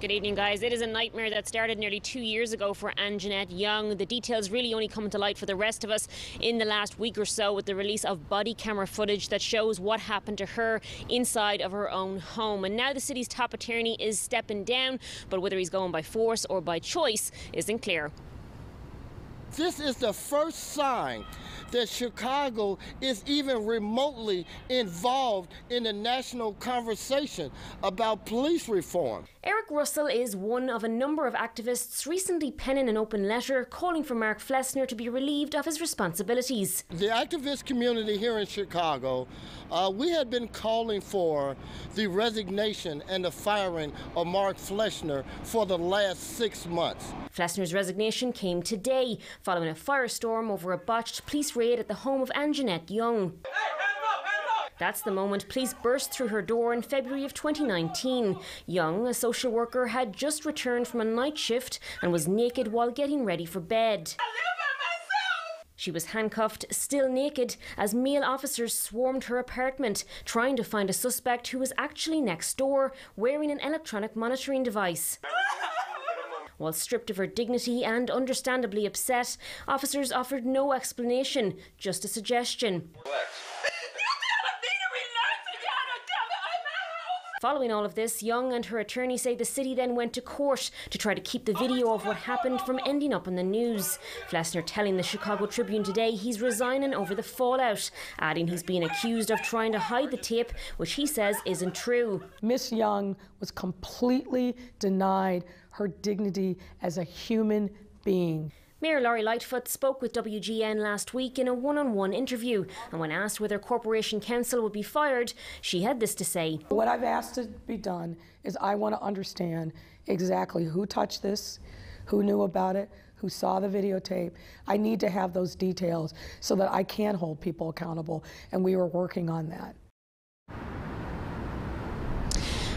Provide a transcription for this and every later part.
Good evening, guys. It is a nightmare that started nearly 2 years ago for Anjanette Young. The details really only coming to light for the rest of us in the last week or so with the release of body camera footage that shows what happened to her inside of her own home. And now the city's top attorney is stepping down, but whether he's going by force or by choice isn't clear. This is the first sign that Chicago is even remotely involved in the national conversation about police reform. Eric Russell is one of a number of activists recently penning an open letter calling for Mark Flessner to be relieved of his responsibilities. The activist community here in Chicago, we had been calling for the resignation and the firing of Mark Flessner for the last 6 months. Flessner's resignation came today, following a firestorm over a botched police raid at the home of Anjanette Young. That's the moment police burst through her door in February of 2019. Young, a social worker, had just returned from a night shift and was naked while getting ready for bed. She was handcuffed, still naked, as male officers swarmed her apartment, trying to find a suspect who was actually next door, wearing an electronic monitoring device. While stripped of her dignity and understandably upset, officers offered no explanation, just a suggestion. Following all of this, Young and her attorney say the city then went to court to try to keep the video of what happened from ending up on the news. Flessner telling the Chicago Tribune today he's resigning over the fallout, adding he's being accused of trying to hide the tape, which he says isn't true. Miss Young was completely denied her dignity as a human being. Mayor Lori Lightfoot spoke with WGN last week in a one-on-one interview, and when asked whether Corporation Counsel would be fired, she had this to say. What I've asked to be done is I want to understand exactly who touched this, who knew about it, who saw the videotape. I need to have those details so that I can hold people accountable, and we were working on that.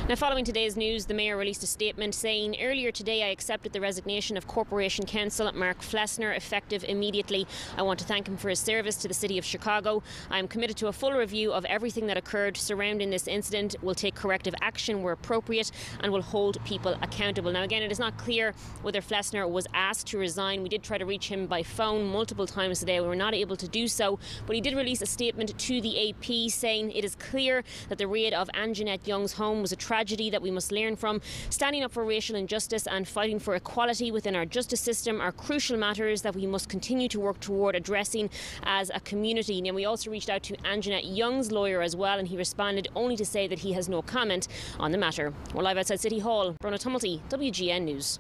Now, following today's news, the Mayor released a statement saying, "Earlier today I accepted the resignation of Corporation Counsel Mark Flessner, effective immediately. I want to thank him for his service to the City of Chicago. I am committed to a full review of everything that occurred surrounding this incident, will take corrective action where appropriate, and will hold people accountable." Now, again, it is not clear whether Flessner was asked to resign. We did try to reach him by phone multiple times today. We were not able to do so, but he did release a statement to the AP saying it is clear that the raid of Anjanette Young's home was a tragedy that we must learn from. Standing up for racial injustice and fighting for equality within our justice system are crucial matters that we must continue to work toward addressing as a community. Now, we also reached out to Anjanette Young's lawyer as well, and he responded only to say that he has no comment on the matter. We're live outside City Hall. Bronagh Tumulty, WGN News.